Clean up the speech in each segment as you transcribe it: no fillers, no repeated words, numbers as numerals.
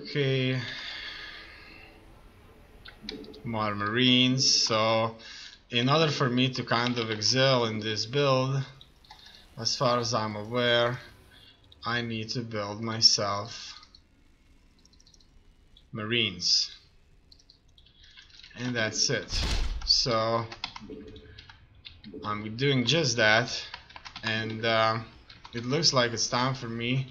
Okay. More Marines. So in order for me to kind of excel in this build, as far as I'm aware, I need to build myself Marines. And that's it. So I'm doing just that, and it looks like it's time for me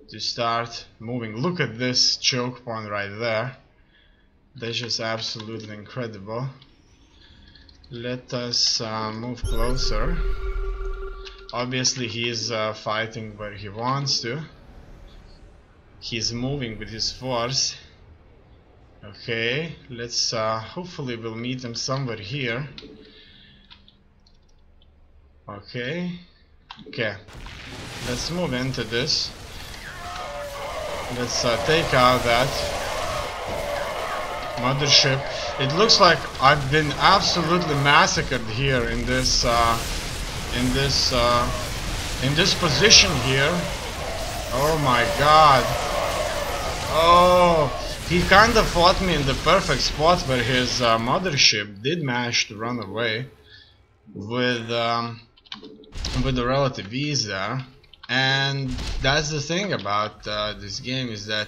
to start moving. Look at this choke point right there. That's just absolutely incredible. Let us move closer. Obviously he's fighting where he wants to. He's moving with his force. Okay, let's hopefully we'll meet him somewhere here. Okay, let's move into this. Let's take out that mothership. It looks like I've been absolutely massacred here in this position here. Oh my god. Oh, he kind of fought me in the perfect spot where his mothership did manage to run away with the relative ease there. And that's the thing about this game, is that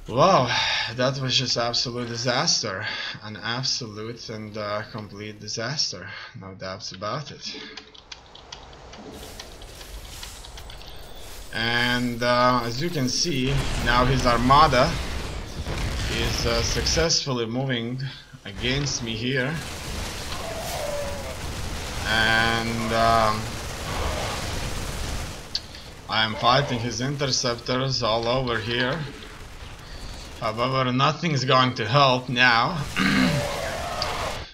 wow, that was just absolute disaster. An absolute and complete disaster, no doubts about it. And as you can see, now his armada is successfully moving against me here. And I am fighting his interceptors all over here. However, nothing's going to help now.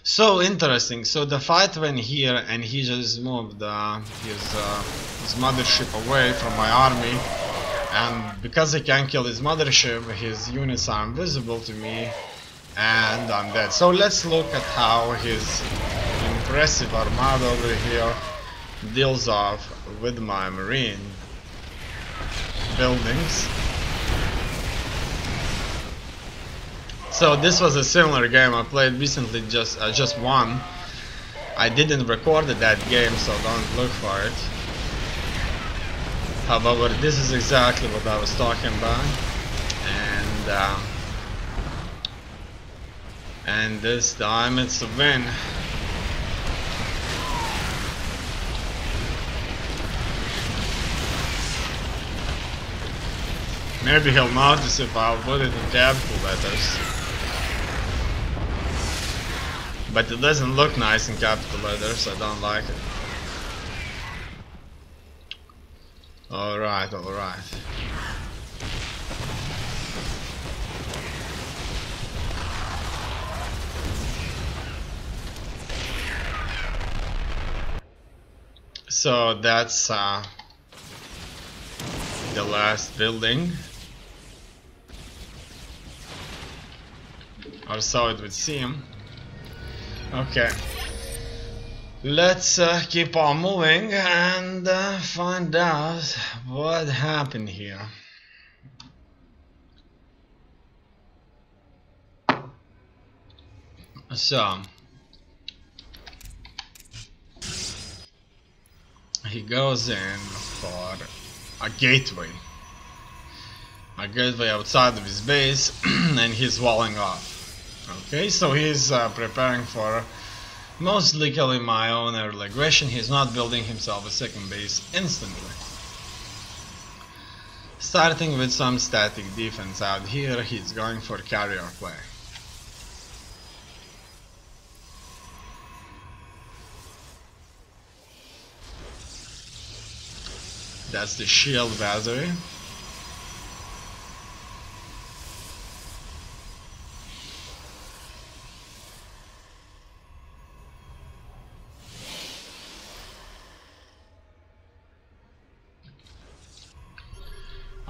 So interesting. So the fight went here, and he just moved his mothership away from my army. And because I can't kill his mothership, his units are invisible to me, and I'm dead. So let's look at how his impressive armada over here deals off with my marine buildings. So this was a similar game I played recently, just one. I didn't record that game, so don't look for it. However, this is exactly what I was talking about, and this time it's a win. Maybe he'll notice if I'll put it in capital letters. But it doesn't look nice in capital letters, I don't like it. Alright, alright. So that's the last building. Or so it would seem. Okay, let's keep on moving and find out what happened here. So he goes in for a gateway outside of his base, and he's walling off. Okay, so he's preparing for most likely my own early aggression. He's not building himself a second base instantly. Starting with some static defense out here, he's going for carrier play. That's the shield battery.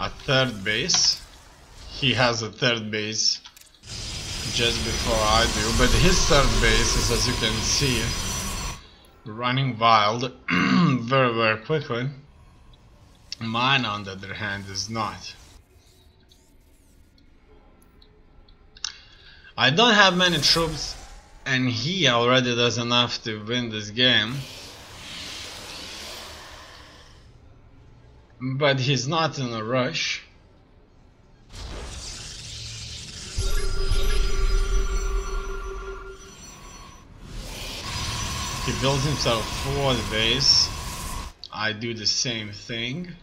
A third base. He has a third base just before I do, but his third base is, as you can see, running wild very quickly. Mine, on the other hand, is not. I don't have many troops, and he already does enough to win this game. But he's not in a rush. He builds himself a forward base. I do the same thing.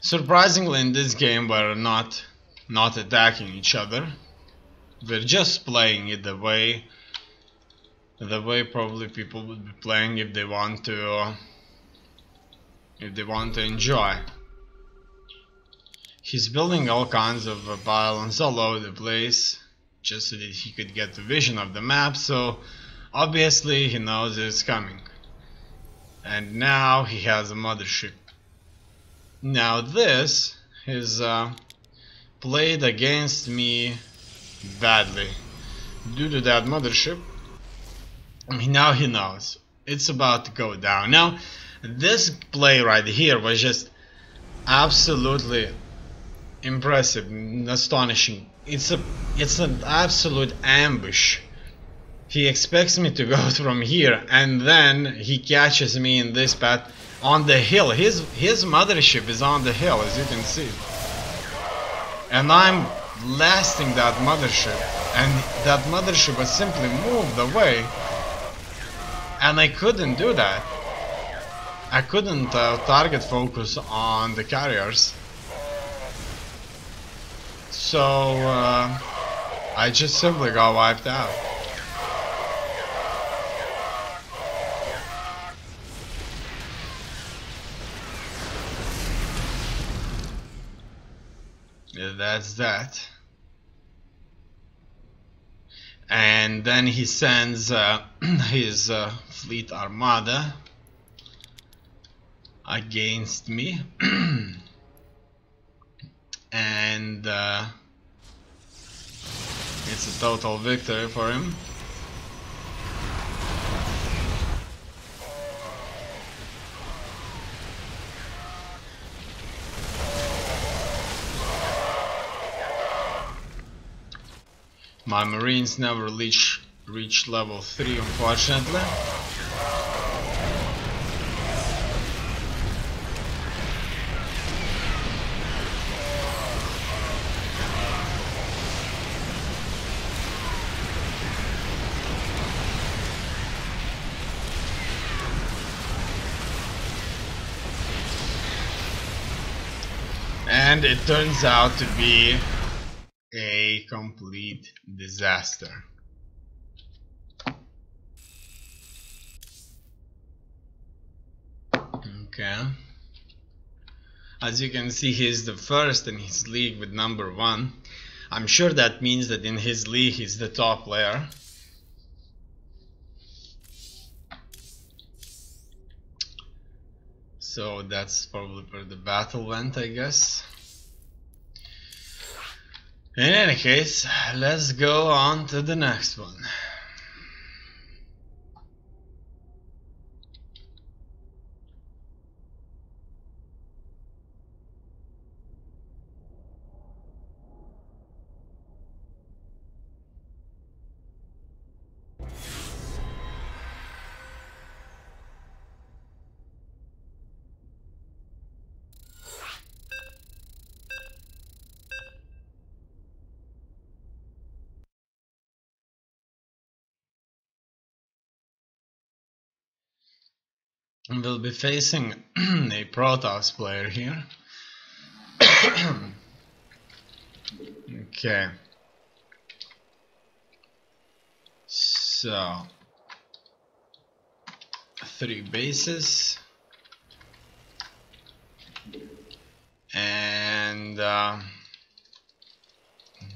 Surprisingly, in this game we're not attacking each other. We're just playing it the way probably people would be playing if they want to enjoy. He's building all kinds of pylons all over the place just so that he could get the vision of the map, so obviously he knows it's coming. And now he has a mothership. Now this is played against me badly. Due to that mothership, now he knows it's about to go down. Now this play right here was just absolutely impressive, astonishing. It's an absolute ambush. He expects me to go from here, and then he catches me in this path on the hill. His mothership is on the hill, as you can see, and I'm blasting that mothership, and that mothership was simply moved away, and I couldn't do that. I couldn't target focus on the carriers, so I just simply got wiped out. Yeah, that's that. And then he sends his fleet armada against me. And it's a total victory for him. My Marines never reach level 3, unfortunately. And it turns out to be a complete disaster. Okay. As you can see, he's the first in his league with number 1. I'm sure that means that in his league he's the top player. So that's probably where the battle went, I guess. In any case, let's go on to the next one. We'll be facing a Protoss player here. Okay. So 3 bases. And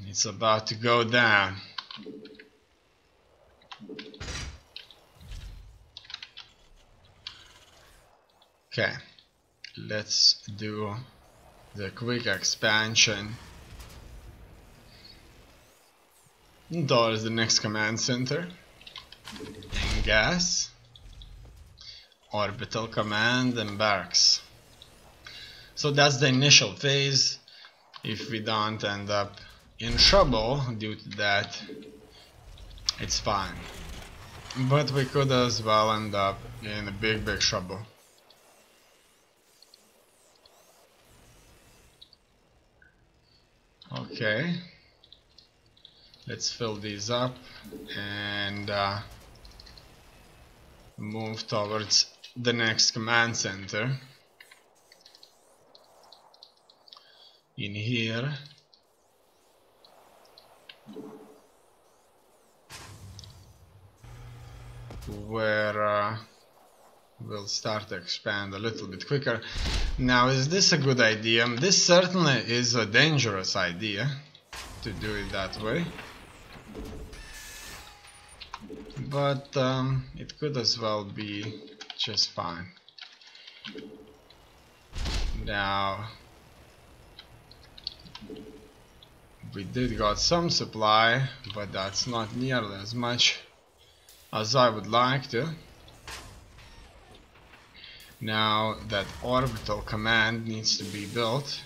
it's about to go down. Okay, let's do the quick expansion towards the next command center. And gas, orbital command, and barracks. So that's the initial phase. If we don't end up in trouble due to that, it's fine. But we could as well end up in a big trouble. Okay, let's fill these up and move towards the next command center. In here, where we'll start to expand a little bit quicker. Now, is this a good idea? This certainly is a dangerous idea to do it that way, but it could as well be just fine. Now, we did got some supply, but that's not nearly as much as I would like to. Now that orbital command needs to be built.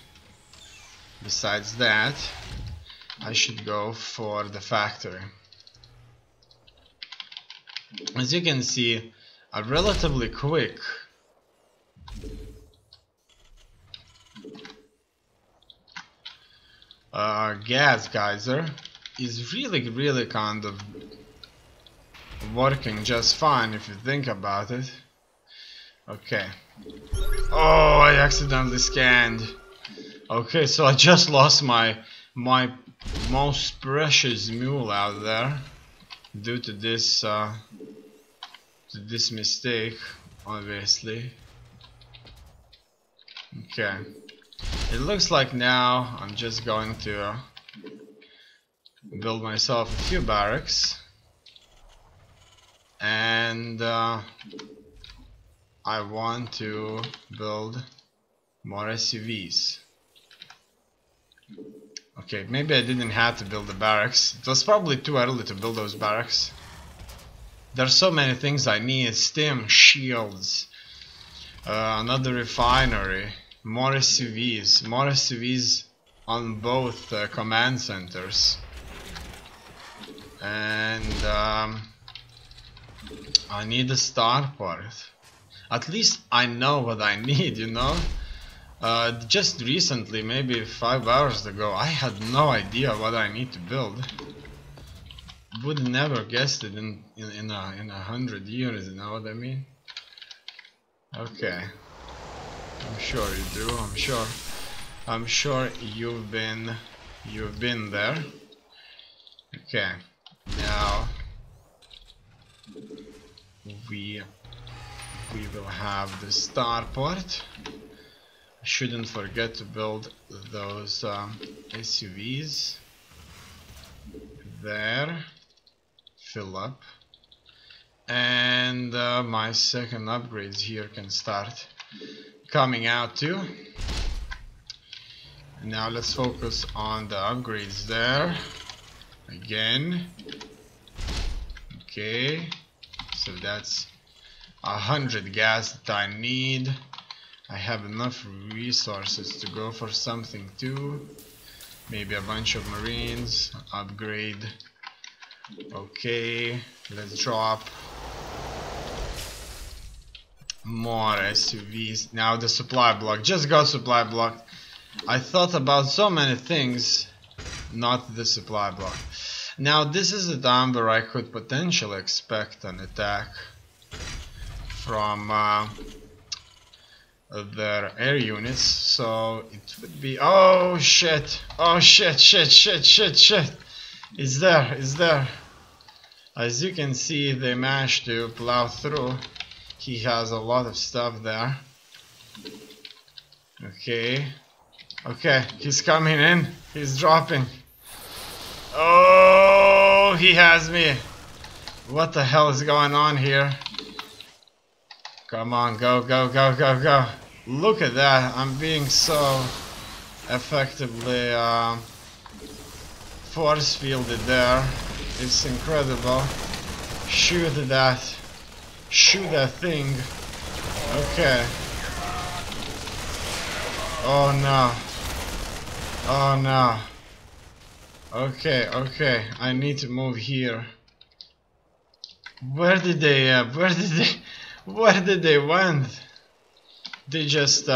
Besides that, I should go for the factory. As you can see, a relatively quick gas geyser is really kind of working just fine if you think about it. Okay. Oh, I accidentally scanned. Okay, so I just lost my most precious mule out there due to this mistake, obviously. Okay. It looks like now I'm just going to build myself a few barracks, and I want to build more SUVs. Okay, maybe I didn't have to build the barracks. It was probably too early to build those barracks. There's so many things I need: stim, shields, another refinery, more SUVs on both command centers, and I need a starport. At least I know what I need, you know. Just recently, maybe 5 hours ago, I had no idea what I need to build. Would never guessed it in 100 years, you know what I mean? Okay. I'm sure you do. I'm sure you've been there. Okay. Now we will have the starport. I shouldn't forget to build those SUVs there. Fill up, and my second upgrades here can start coming out too. Now let's focus on the upgrades there again. Okay, so that's 100 gas that I need. I have enough resources to go for something too. Maybe a bunch of marines, upgrade. Okay, let's drop more SUVs. Now the supply block, just got supply block. I thought about so many things, not the supply block. Now this is a time where I could potentially expect an attack from their air units, so it would be, oh shit, it's there. As you can see, they managed to plow through. He has a lot of stuff there. Okay, he's coming in, he's dropping. Oh, he has me. What the hell is going on here? Come on, go, go, go, go, go. Look at that. I'm being so effectively force fielded there. It's incredible. Shoot that. Shoot that thing. Okay. Oh no. Oh no. Okay, okay. I need to move here. Where did they where did they went? They just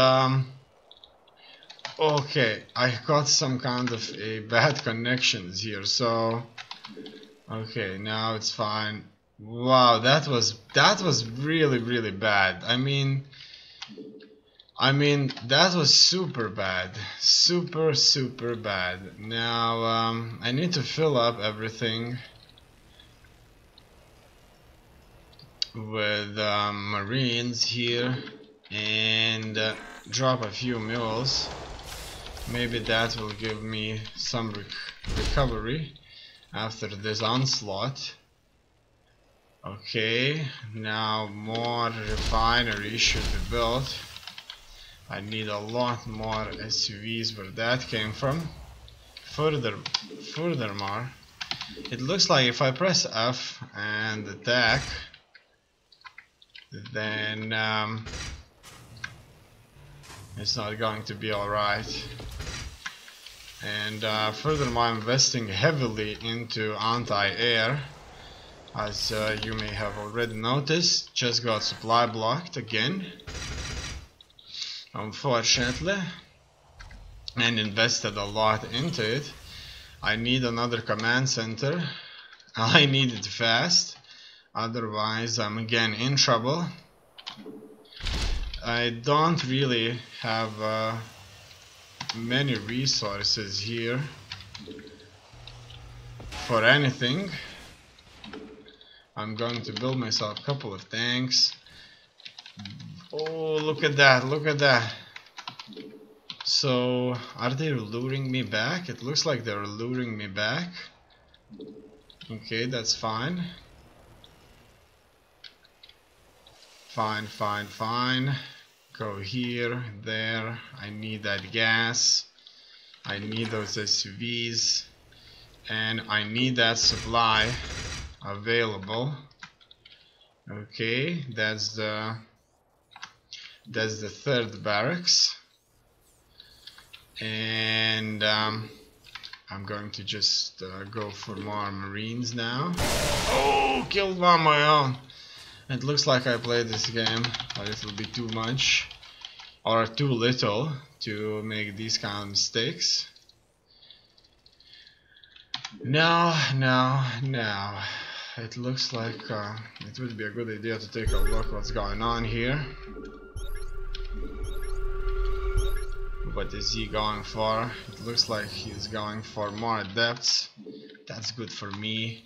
okay, I got some kind of a bad connections here, so okay, now it's fine. Wow, that was really bad. I mean that was super bad. Super bad. Now I need to fill up everything with marines here and drop a few mules. Maybe that will give me some recovery after this onslaught. Okay, now more refinery should be built. I need a lot more SUVs where that came from. Furthermore, it looks like if I press F and attack, then it's not going to be alright. And furthermore, I'm investing heavily into anti-air, as you may have already noticed. Just got supply blocked again, unfortunately, and invested a lot into it. I need another command center. I need it fast, otherwise I'm again in trouble. I don't really have many resources here for anything. I'm going to build myself a couple of tanks. Oh, look at that, look at that. So, are they luring me back? It looks like they're luring me back. Okay, that's fine. Fine. Go here, there. I need that gas. I need those SUVs. And I need that supply available. Okay, that's the third barracks. And I'm going to just go for more marines now. Oh, killed one on my own. It looks like I played this game a little bit too much, or too little, to make these kind of mistakes. No. It looks like it would be a good idea to take a look what's going on here. What is he going for? It looks like he's going for more depths. That's good for me.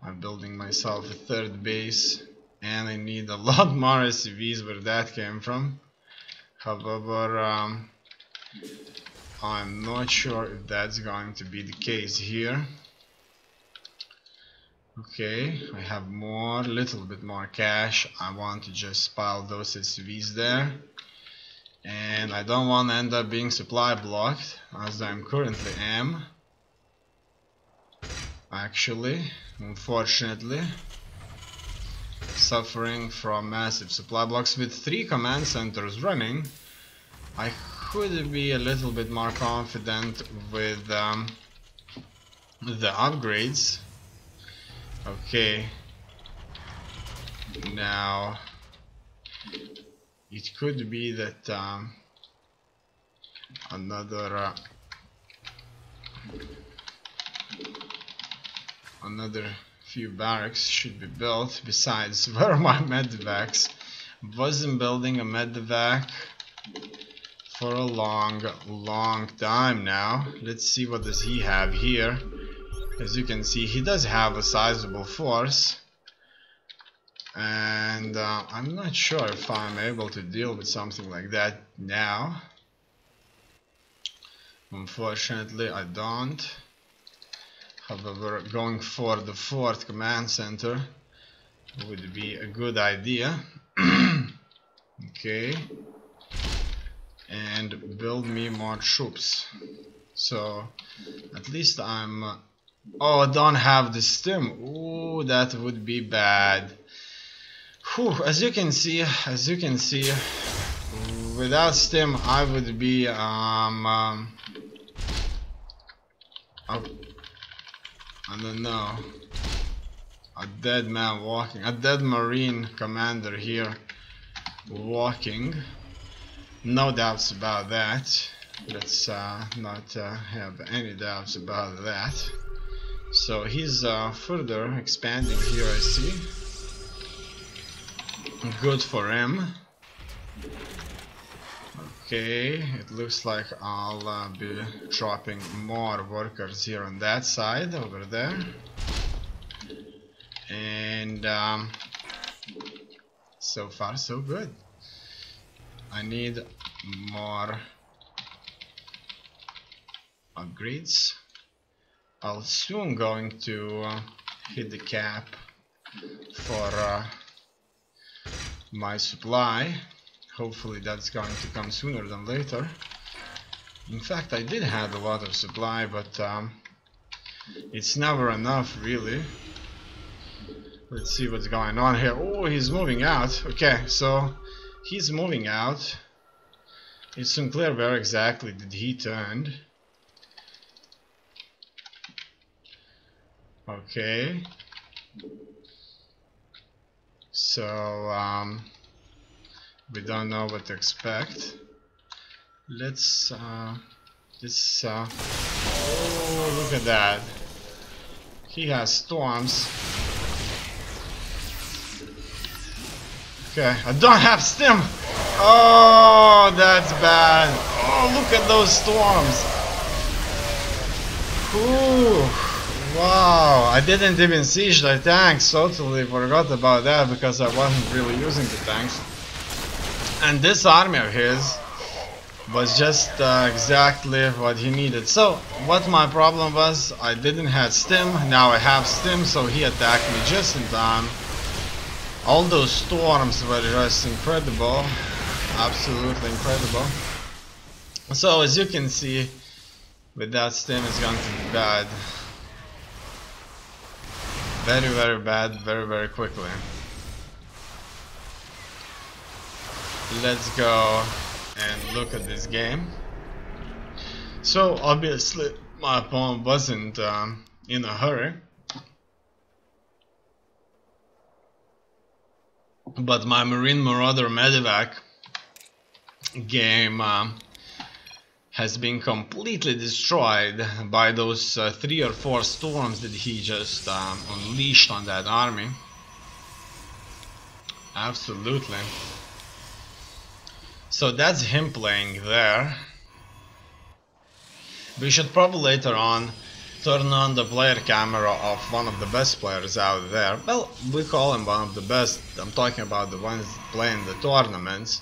I'm building myself a third base, and I need a lot more SUVs where that came from. However, I'm not sure if that's going to be the case here. Okay, I have little bit more cash. I want to just pile those SUVs there. And I don't want to end up being supply blocked, as I currently am. Actually, unfortunately, suffering from massive supply blocks. With 3 command centers running, I could be a little bit more confident with the upgrades. Okay, now it could be that another few barracks should be built. Besides, where are my medevacs? Wasn't building a medevac for a long time now. Let's see what does he have here. As you can see, he does have a sizable force, and I'm not sure if I'm able to deal with something like that now. Unfortunately, I don't. However, going for the 4th command center, would be a good idea. Okay. And build me more troops. So at least I'm oh, I don't have the stim. Ooh, that would be bad. Whew, as you can see, without stim I would be I don't know, a dead man walking, a dead marine commander here walking. No doubts about that. Let's not have any doubts about that. So he's further expanding here, I see. Good for him. Okay, it looks like I'll be dropping more workers here on that side, over there. And so far so good. I need more upgrades. I'll soon going to hit the cap for my supply. Hopefully that's going to come sooner than later. In fact, I did have a lot of supply, but it's never enough, really. Let's see what's going on here. Oh, he's moving out. Okay, so he's moving out. It's unclear where exactly did he turn. Okay. So we don't know what to expect. Let's oh, look at that. He has storms. Okay, I don't have stim. Oh, that's bad. Oh, look at those storms. Ooh. Wow, I didn't even siege the tanks. Totally forgot about that because I wasn't really using the tanks. And this army of his was just exactly what he needed. So what my problem was, I didn't have stim. Now I have stim, so he attacked me just in time. All those storms were just incredible, absolutely incredible. So as you can see, with that stim it's going to be bad. Very, very bad, very, very quickly. Let's go and look at this game. So obviously my opponent wasn't in a hurry, but my Marine Marauder Medivac game has been completely destroyed by those 3 or 4 storms that he just unleashed on that army. Absolutely. So that's him playing there. We should probably later on turn on the player camera of one of the best players out there. Well, we call him one of the best. I'm talking about the ones playing the tournaments.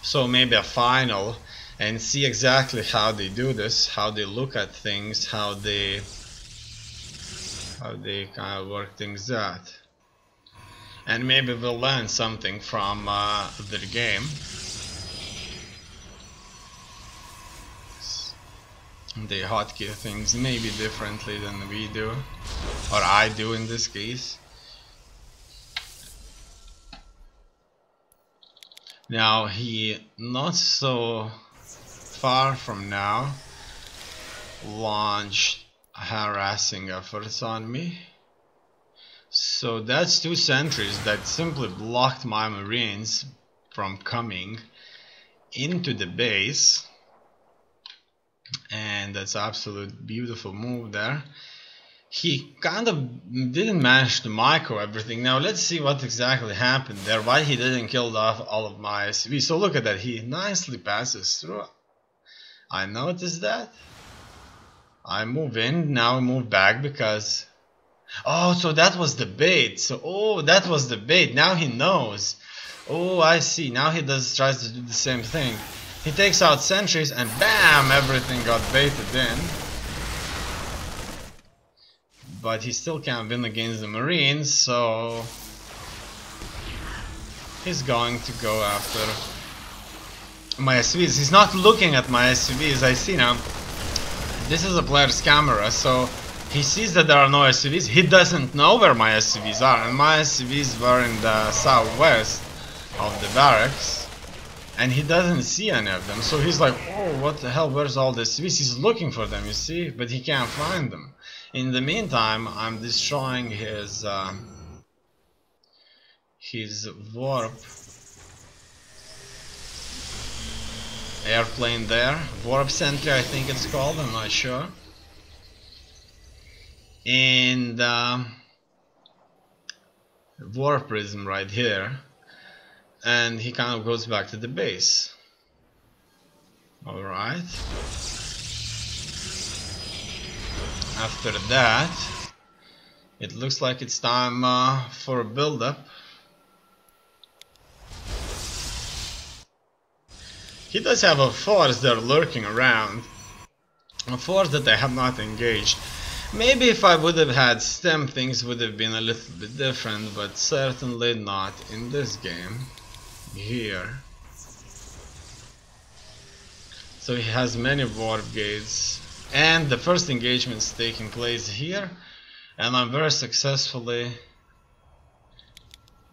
So maybe a final, and see exactly how they do this, how they look at things, how they kind of work things out. And maybe we'll learn something from their game. They hotkey things maybe differently than we do, or I do in this case. Now he not so far from now launched harassing efforts on me. So that's 2 sentries that simply blocked my Marines from coming into the base. And that's absolute beautiful move there. He kind of didn't manage to micro everything. Now let's see what exactly happened there, why he didn't kill off all of my SCV. So look at that, he nicely passes through. I noticed that. I move in, now I move back because... Oh, so that was the bait. So, oh, that was the bait. Now he knows. Oh, I see. Now he tries to do the same thing. He takes out sentries and bam, everything got baited in. But he still can't win against the Marines, so he's going to go after my SCVs. He's not looking at my SCVs. I see now. This is a player's camera, so he sees that there are no SCVs. He doesn't know where my SCVs are, and my SCVs were in the southwest of the barracks, and he doesn't see any of them. So he's like, oh, what the hell, where's all the SCVs? He's looking for them, you see, but he can't find them. In the meantime, I'm destroying his warp airplane there. Warp sentry, I think it's called, I'm not sure. And warp prism right here. And he kind of goes back to the base. Alright. After that, it looks like it's time for a build-up. He does have a force there lurking around, a force that I have not engaged. Maybe if I would have had STEM, things would have been a little bit different, but certainly not in this game here. So he has many warp gates, and the first engagement is taking place here, and I'm very successfully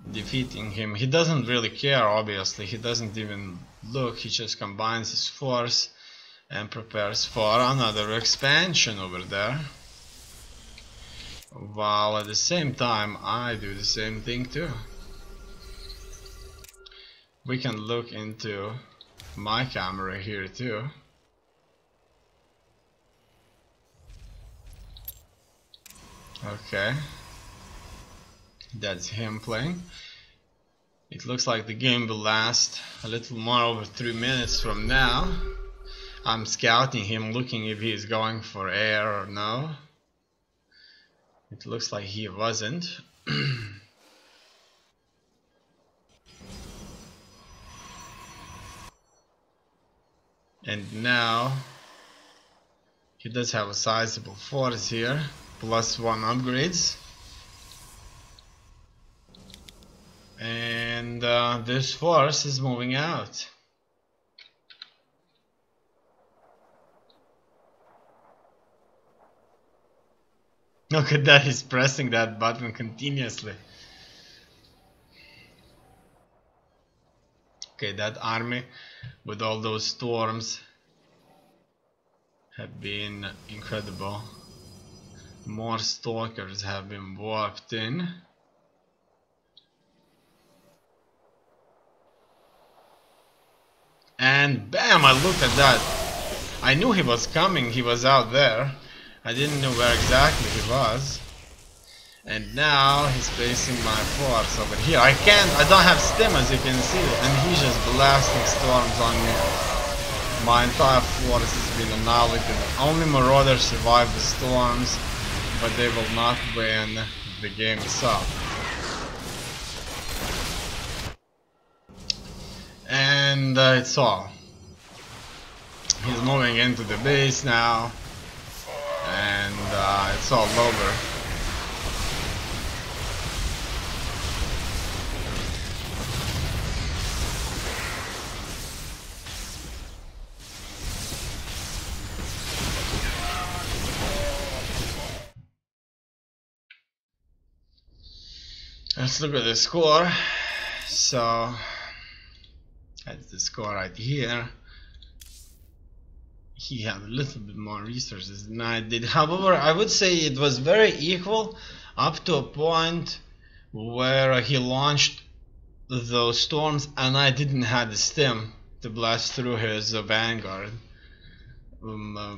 defeating him. He doesn't really care, obviously. He doesn't even look. He just combines his force and prepares for another expansion over there, while at the same time I do the same thing too. We can look into my camera here too. Okay, that's him playing. It looks like the game will last a little more over 3 minutes from now. I'm scouting him, looking if he is going for air or no. It looks like he wasn't. And now he does have a sizable force here, +1 upgrades. And this force is moving out. Look at that, he's pressing that button continuously. Okay, that army with all those storms have been incredible. More stalkers have been warped in. And bam, I looked at that. I knew he was coming, he was out there. I didn't know where exactly he was. And now he's facing my force over here. I don't have stim, as you can see, and he's just blasting storms on me. My entire force has been annihilated. Only Marauders survive the storms, but they will not win the game itself. And it's all. He's moving into the base now, and it's all over. Let's look at the score. So that's the score right here. He had a little bit more resources than I did. However, I would say it was very equal up to a point where he launched those storms and I didn't have the stim to blast through his vanguard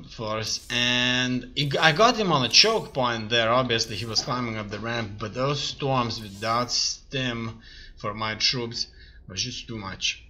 force, and I got him on a choke point there. Obviously he was climbing up the ramp, but those storms without stim for my troops was just too much.